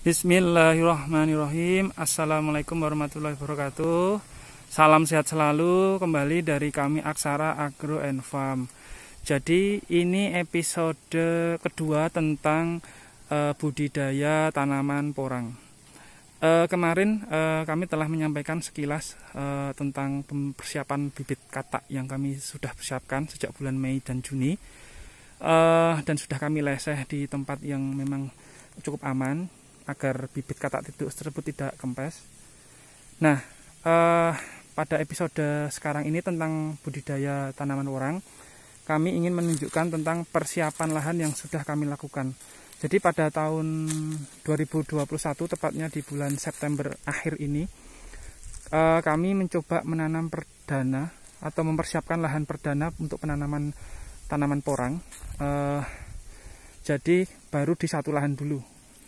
Bismillahirrahmanirrahim. Assalamualaikum warahmatullahi wabarakatuh. Salam sehat selalu kembali dari kami Aksara Agro and Farm. Jadi ini episode kedua tentang budidaya tanaman porang. Kemarin kami telah menyampaikan sekilas tentang persiapan bibit katak yang kami sudah persiapkan sejak bulan Mei dan Juni, dan sudah kami leseh di tempat yang memang cukup aman agar bibit katak tersebut tidak kempes. Nah, pada episode sekarang ini tentang budidaya tanaman porang, kami ingin menunjukkan tentang persiapan lahan yang sudah kami lakukan. Jadi pada tahun 2021, tepatnya di bulan September akhir ini, kami mencoba menanam perdana atau mempersiapkan lahan perdana untuk penanaman tanaman porang. Jadi baru di satu lahan dulu.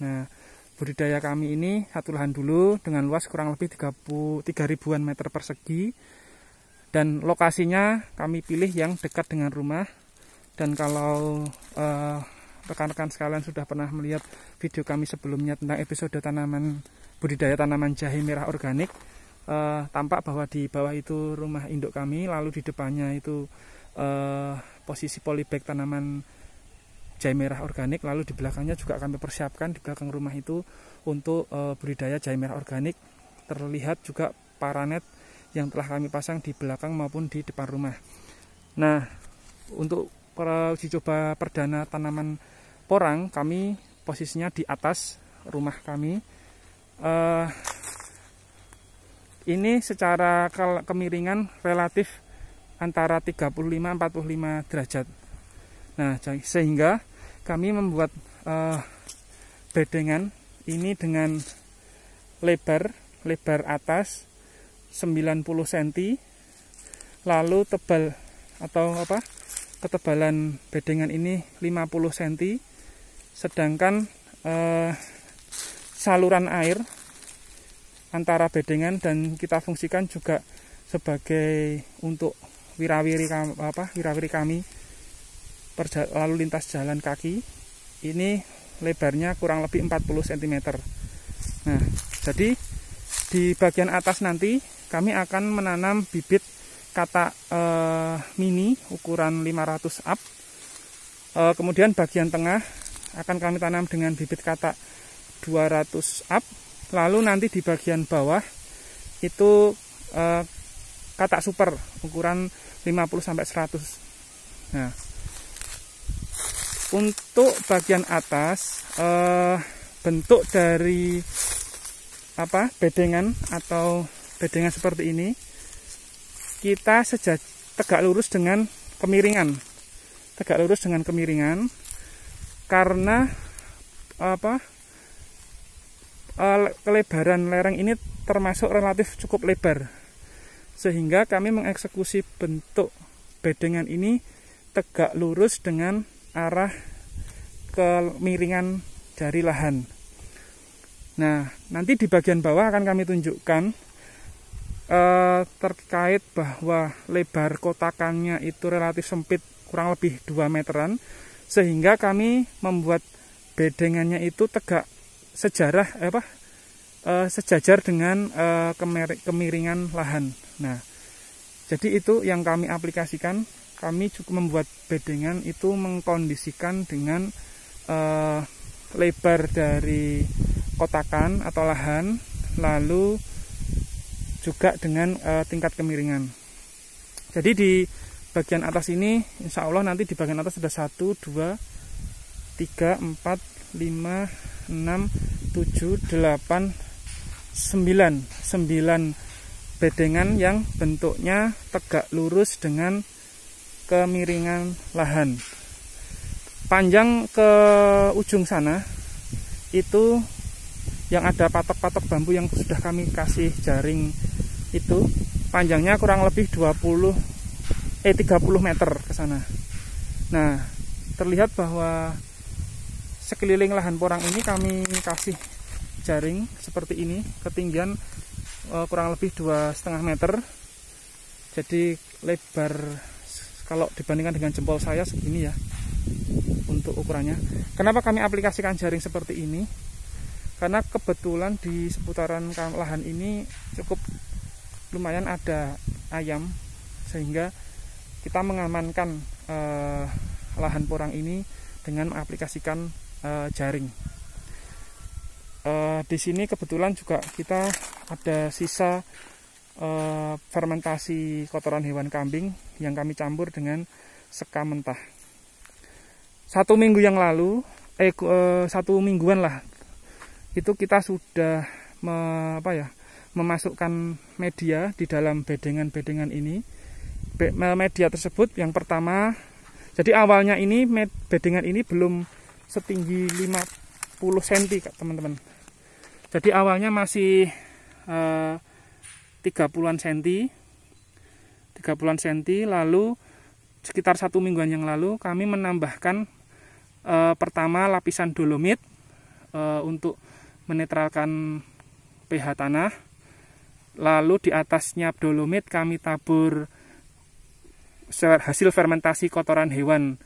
Nah, budidaya kami ini satu lahan dulu dengan luas kurang lebih 3.000-an meter persegi, dan lokasinya kami pilih yang dekat dengan rumah. Dan kalau rekan-rekan sekalian sudah pernah melihat video kami sebelumnya tentang episode budidaya tanaman jahe merah organik, tampak bahwa di bawah itu rumah induk kami, lalu di depannya itu posisi polybag tanaman jahe merah organik, lalu di belakangnya juga kami persiapkan di belakang rumah itu untuk budidaya jahe merah organik. Terlihat juga paranet yang telah kami pasang di belakang maupun di depan rumah. Nah, untuk uji coba perdana tanaman porang, kami posisinya di atas rumah kami. Ini secara kemiringan relatif antara 35-45 derajat. Nah, sehingga kami membuat bedengan ini dengan lebar atas 90 cm, lalu tebal atau ketebalan bedengan ini 50 cm, sedangkan saluran air antara bedengan dan kita fungsikan juga sebagai untuk wirawiri kami lalu lintas jalan kaki. Ini lebarnya kurang lebih 40 cm. Nah, jadi di bagian atas nanti kami akan menanam bibit katak mini ukuran 500 up. Kemudian bagian tengah akan kami tanam dengan bibit katak 200 up. Lalu nanti di bagian bawah itu katak super ukuran 50-100. Nah, untuk bagian atas bentuk dari bedengan atau bedengan seperti ini kita tegak lurus dengan kemiringan, karena kelebaran lereng ini termasuk relatif cukup lebar, sehingga kami mengeksekusi bentuk bedengan ini tegak lurus dengan arah kemiringan dari lahan. Nah, nanti di bagian bawah akan kami tunjukkan terkait bahwa lebar kotakannya itu relatif sempit, kurang lebih 2 meteran, sehingga kami membuat bedengannya itu tegak sejajar dengan kemiringan lahan. Nah, jadi itu yang kami aplikasikan. Kami cukup membuat bedengan itu mengkondisikan dengan lebar dari kotakan atau lahan, lalu juga dengan tingkat kemiringan. Jadi di bagian atas ini insya Allah nanti di bagian atas ada 1, 2, 3, 4, 5, 6, 7, 8, 9 bedengan yang bentuknya tegak lurus dengan kemiringan lahan. Panjang ke ujung sana itu yang ada patok-patok bambu yang sudah kami kasih jaring, itu panjangnya kurang lebih 30 meter ke sana. Nah, terlihat bahwa sekeliling lahan porang ini kami kasih jaring seperti ini, ketinggian kurang lebih 2,5 meter. Jadi lebar kalau dibandingkan dengan jempol saya segini ya untuk ukurannya. Kenapa kami aplikasikan jaring seperti ini? karena kebetulan di seputaran lahan ini cukup lumayan ada ayam, sehingga kita mengamankan lahan porang ini dengan mengaplikasikan jaring. Di sini kebetulan juga kita ada sisa fermentasi kotoran hewan kambing yang kami campur dengan sekam mentah. 1 minggu yang lalu, 1 mingguan lah, itu kita sudah memasukkan media di dalam bedengan-bedengan ini. Media tersebut yang pertama, jadi awalnya ini bedengan ini belum setinggi 50 cm teman-teman. Jadi awalnya masih 30-an cm, lalu sekitar 1 mingguan yang lalu kami menambahkan pertama lapisan dolomit untuk menetralkan pH tanah. Lalu di atasnya dolomit kami tabur hasil fermentasi kotoran hewan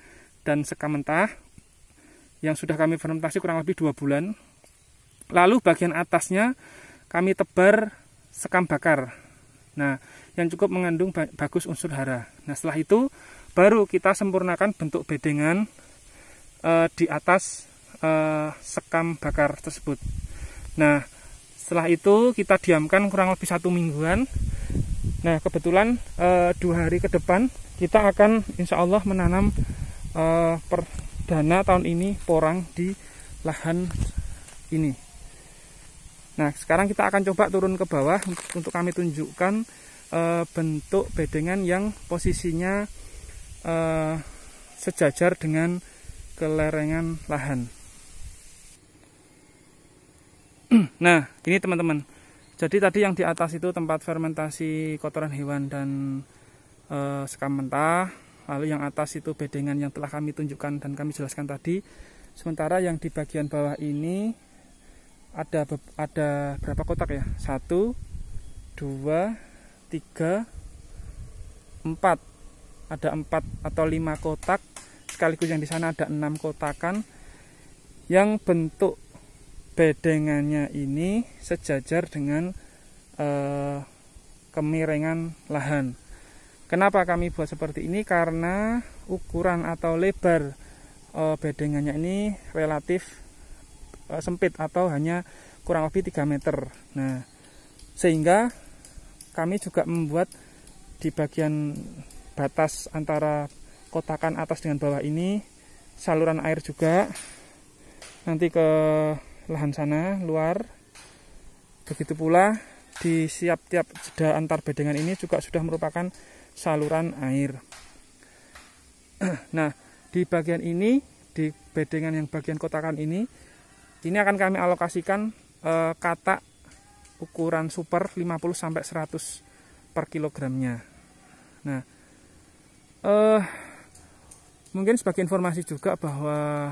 dan sekam mentah yang sudah kami fermentasi kurang lebih 2 bulan. Lalu bagian atasnya kami tebar sekam bakar, nah yang cukup mengandung bagus unsur hara. Nah setelah itu baru kita sempurnakan bentuk bedengan di atas sekam bakar tersebut. Nah setelah itu kita diamkan kurang lebih 1 mingguan. Nah kebetulan 2 hari ke depan kita akan insya Allah menanam perdana tahun ini porang di lahan ini. Nah sekarang kita akan coba turun ke bawah untuk kami tunjukkan bentuk bedengan yang posisinya sejajar dengan kelerengan lahan. Nah ini teman-teman, jadi tadi yang di atas itu tempat fermentasi kotoran hewan dan sekam mentah. Lalu yang atas itu bedengan yang telah kami tunjukkan dan kami jelaskan tadi. Sementara yang di bagian bawah ini ada berapa kotak ya? 1, 2, 3, 4. Ada 4 atau 5 kotak, sekaligus yang di sana ada 6 kotakan yang bentuk bedengannya ini sejajar dengan kemiringan lahan. Kenapa kami buat seperti ini? Karena ukuran atau lebar bedengannya ini relatif sempit atau hanya kurang lebih 3 meter. Nah, sehingga kami juga membuat di bagian batas antara kotakan atas dengan bawah ini saluran air juga nanti ke lahan sana luar. Begitu pula di tiap jeda antar bedengan ini juga sudah merupakan saluran air. Nah di bagian ini, di bedengan yang bagian kotakan ini akan kami alokasikan katak ukuran super 50-100 per kilogramnya. Nah mungkin sebagai informasi juga bahwa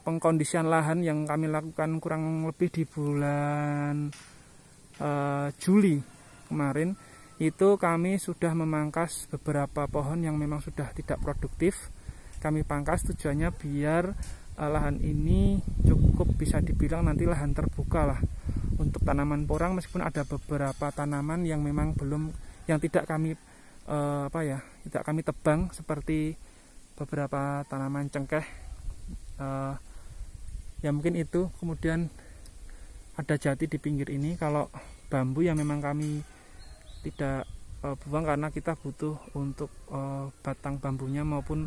pengkondisian lahan yang kami lakukan kurang lebih di bulan Juli kemarin, itu kami sudah memangkas beberapa pohon yang memang sudah tidak produktif. Kami pangkas tujuannya biar lahan ini cukup bisa dibilang nanti lahan terbuka lah untuk tanaman porang, meskipun ada beberapa tanaman yang memang tidak kami tidak kami tebang, seperti beberapa tanaman cengkeh. Ya mungkin itu. Kemudian ada jati di pinggir ini. Kalau bambu yang memang kami tidak buang karena kita butuh untuk batang bambunya maupun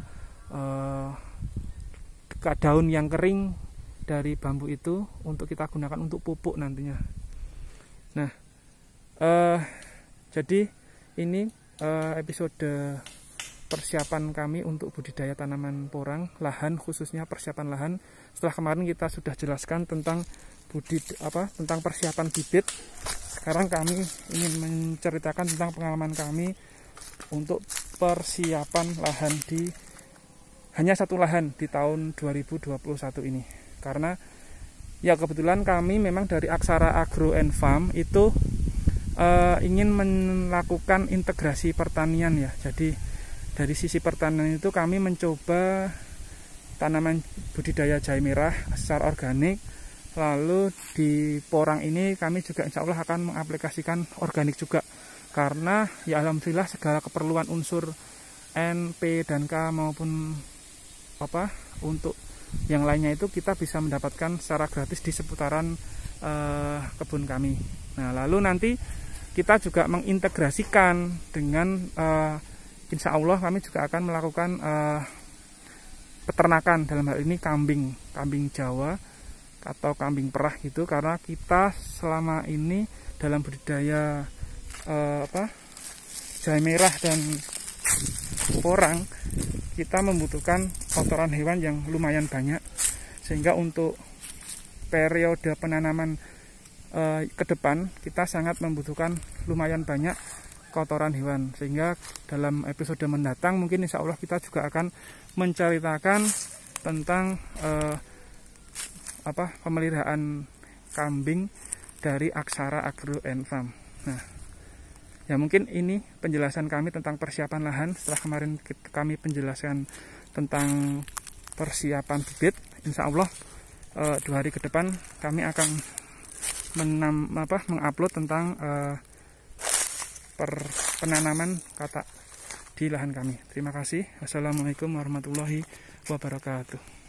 daun yang kering dari bambu itu untuk kita gunakan untuk pupuk nantinya. Nah jadi ini episode persiapan kami untuk budidaya tanaman porang, lahan khususnya persiapan lahan. Setelah kemarin kita sudah jelaskan tentang tentang persiapan bibit. Sekarang kami ingin menceritakan tentang pengalaman kami untuk persiapan lahan di hanya satu lahan di tahun 2021 ini. Karena ya kebetulan kami memang dari Aksara Agro and Farm itu ingin melakukan integrasi pertanian ya. Jadi dari sisi pertanian itu kami mencoba tanaman budidaya jahe merah secara organik. Lalu di porang ini kami juga insya Allah akan mengaplikasikan organik juga, karena ya alhamdulillah segala keperluan unsur N, P, dan K maupun untuk yang lainnya itu kita bisa mendapatkan secara gratis di seputaran kebun kami. Nah, lalu nanti kita juga mengintegrasikan dengan insya Allah kami juga akan melakukan peternakan, dalam hal ini kambing Jawa atau kambing perah gitu, karena kita selama ini dalam budidaya jahe merah dan porang kita membutuhkan kotoran hewan yang lumayan banyak, sehingga untuk periode penanaman ke depan kita sangat membutuhkan lumayan banyak kotoran hewan, sehingga dalam episode mendatang mungkin insya Allah kita juga akan menceritakan tentang pemeliharaan kambing dari Aksara Agro & Farm. Nah, ya mungkin ini penjelasan kami tentang persiapan lahan. Setelah kemarin kami penjelasan tentang persiapan bibit, insya Allah 2 hari ke depan kami akan mengupload tentang penanaman katak di lahan kami. Terima kasih. Wassalamualaikum warahmatullahi wabarakatuh.